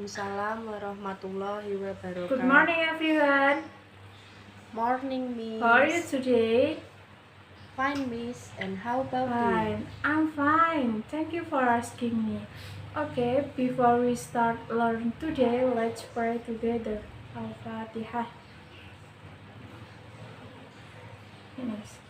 Waalaikumsalam warahmatullahi wabarakatuh. Good morning, everyone. Morning, Miss. How are you today? Fine, Miss. And how about you? Fine. I'm fine. Thank you for asking me. Okay, before we start learning today, let's pray together. Al-Fatihah. Finish.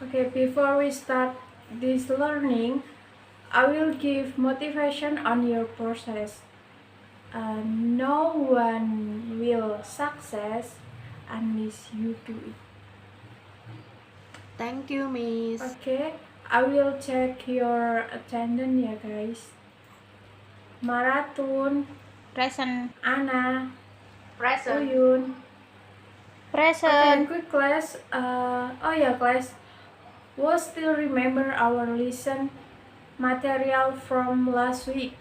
Okay, before we start this learning, I will give motivation on your process. No one will success unless you do it. Thank you, Miss. Okay, I will check your attendance ya guys. Maratun, Present. Ana, Present. Uyun. Okay, Present. quick class. Class. We'll still remember our lesson material from last week.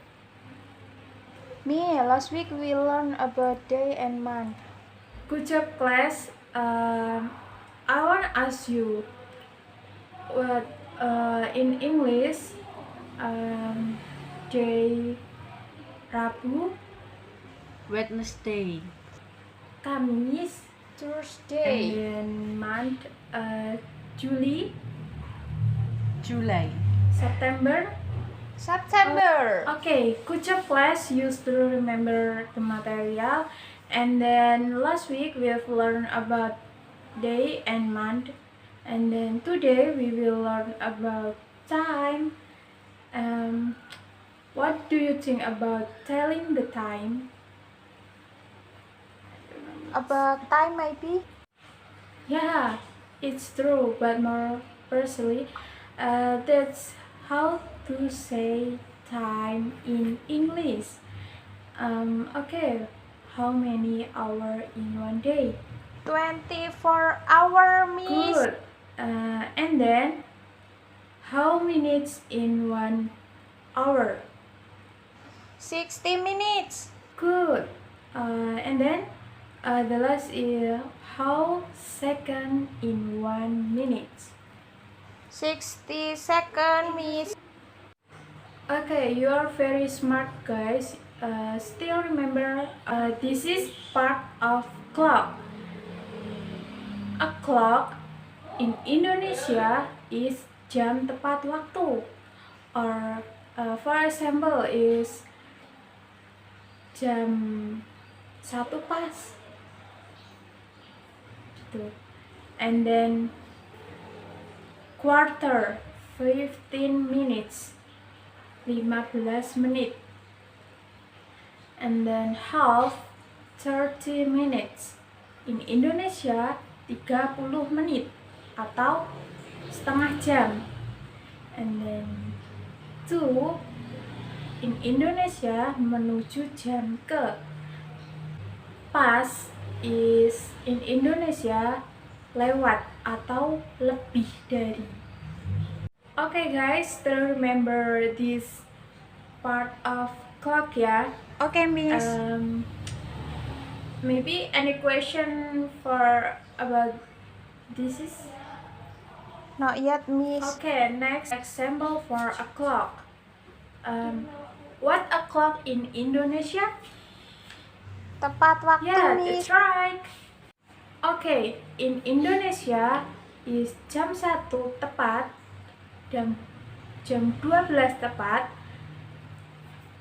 Me, last week we learned about day and month. Good job, class. I want to ask you what in English day, Rabu, Wednesday, Kamis, Thursday. and then month July, September. September. Okay, good job class. You still remember the material. And then last week we have learned about day and month. And then today we will learn about time. What do you think about telling the time? About time maybe? Yeah, it's true, but more personally, that's how to say time in English. Okay, how many hours in one day? 24-hour, Miss. Good. And then, how minutes in 1 hour? 60 minutes. Good. And then, the last is how second in 1 minute? 60 seconds, Miss. Okay, you are very smart, guys. Still remember, this is part of clock. A clock in Indonesia is jam tepat waktu, or for example is jam 1 pas. Gitu. And then quarter 15 minutes, 15 menit. And then half 30 minutes. In Indonesia 30 menit atau setengah jam. And then two, in Indonesia menuju jam ke. Pas is in Indonesia lewat atau lebih dari. Okay guys, still remember this part of clock ya. Okay, Miss. Maybe any question for about this is? Not yet, Miss. Okay, next example for a clock. What a clock in Indonesia? Tepat waktu, Yeah, Miss. that's right. Okay, in Indonesia is jam 1 tepat dan jam 12 tepat,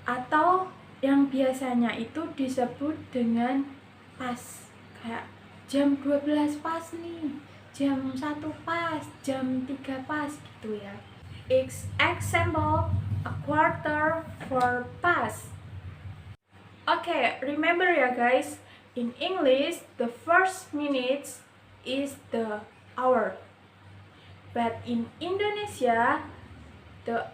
atau yang biasanya itu disebut dengan pas, kayak jam 12 pas nih, jam 1 pas, jam 3 pas gitu ya. Example, a quarter for pas. Okay, remember ya guys, in English the first minutes is the hour, but in Indonesia the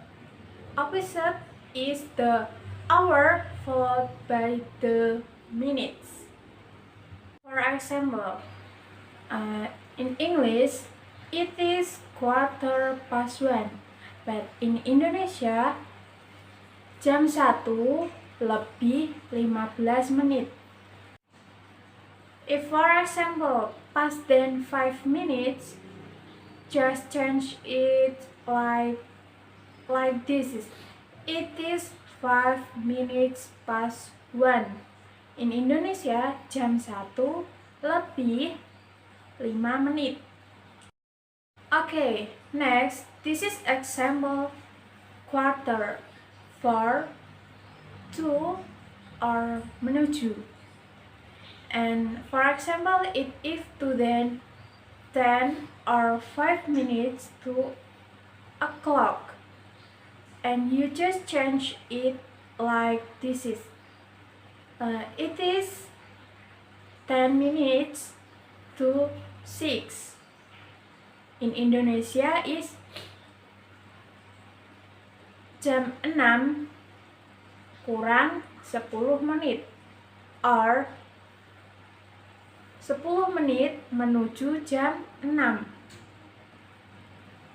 opposite is the hour followed by the minutes. For example, in English it is quarter past 1, but in Indonesia jam 1 lebih 15 menit. If for example past than 5 minutes, just change it like this. It is 5 minutes past 1. In Indonesia, jam 1 lebih 5 menit. Okay, next, this is example quarter for 2 or menuju. And for example, if to then 10 or 5 minutes to o'clock, and you just change it like this is. It is 10 minutes to 6. In Indonesia is jam 6 kurang 10 menit or 10 menit menuju jam 6.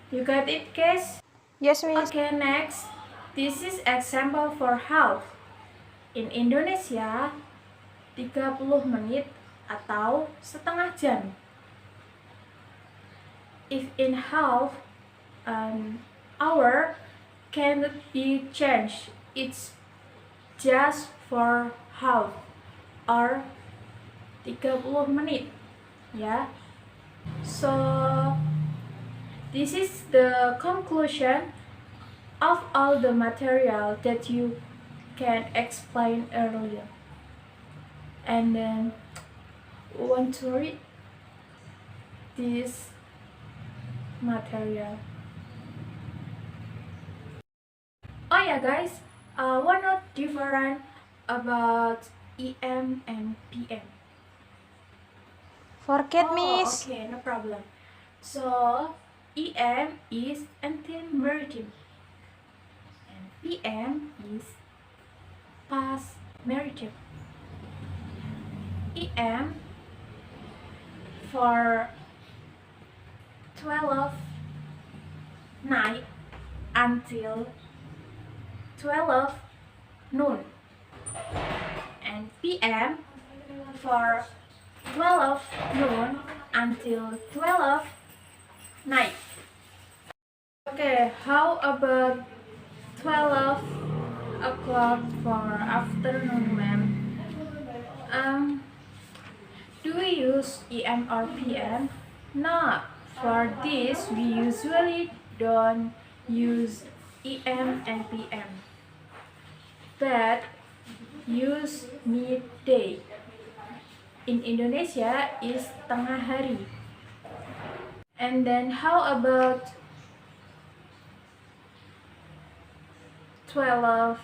You got it, guys? Yes, Miss. Okay, next. This is example for half. In Indonesia, 30 menit atau setengah jam. If in half, an hour cannot be changed. It's just for half or 30 menit. Yeah. So this is the conclusion of all the material that you can explain earlier. And then want to read this material. Oh yeah, guys, one note different about EM and PM. Forget, Miss. Okay, no problem. So EM is anti-meridian and PM is past meridian. EM for 12 night until 12 noon, and PM for 12 noon until 12 night. Okay, how about 12 o'clock for afternoon, ma'am? Do we use EM or PM? No. For this, we usually don't use EM and PM, but use midday. In Indonesia is tengah hari. And then how about 12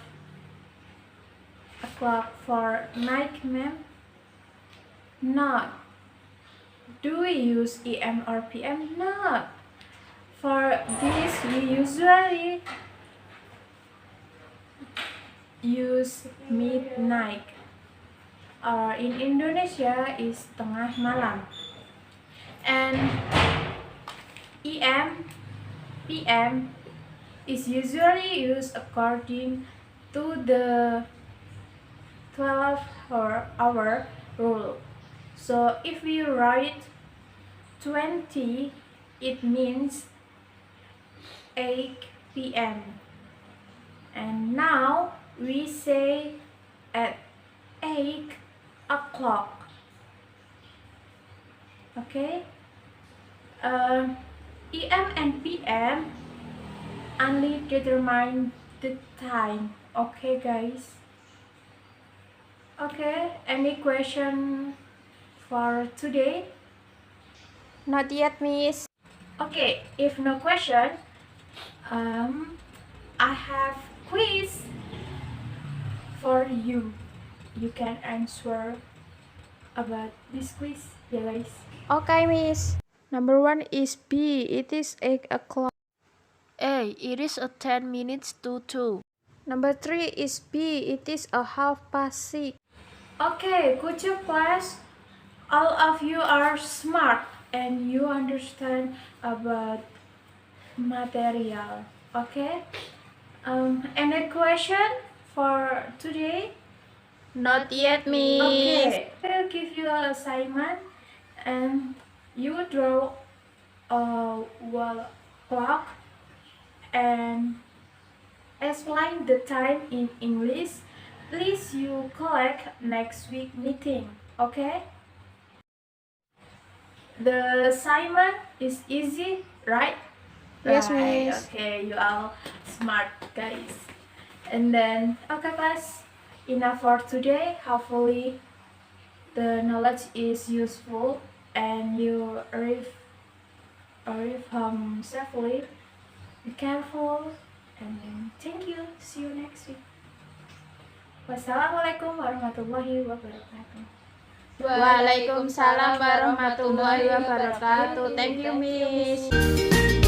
o'clock for night, ma'am? No. Do we use EM or PM? No. For this, we usually use midnight. Or in Indonesia is tengah malam. And EM, PM is usually used according to the 12-hour rule. So if we write 20, it means 8 p.m. And now we say at 8 o'clock. Okay? EM and PM only determine the time. Okay, guys? Okay, any question for today? Not yet, Miss. Okay, if no question, I have quiz for you. You can answer about this quiz, yeah, guys. Okay, Miss. Number 1 is B. It is 8 o'clock. A. It is a 10 minutes to 2. Number 3 is B. It is a 6:30. Okay, good job, class. All of you are smart and you understand about material. Okay. Any question for today? Not yet, Miss. Okay, I'll give you an assignment and you draw a wall clock and explain the time in English Please you collect next week meeting, okay? The assignment is easy, right? Yes, Right, Miss. okay, you are smart guys. And then, okay class, enough for today. Hopefully the knowledge is useful and you arrive home safely. Be careful and then thank you. See you next week. Wassalamualaikum warahmatullahi wabarakatuh. Waalaikumsalam warahmatullahi wabarakatuh. Thank you, Miss.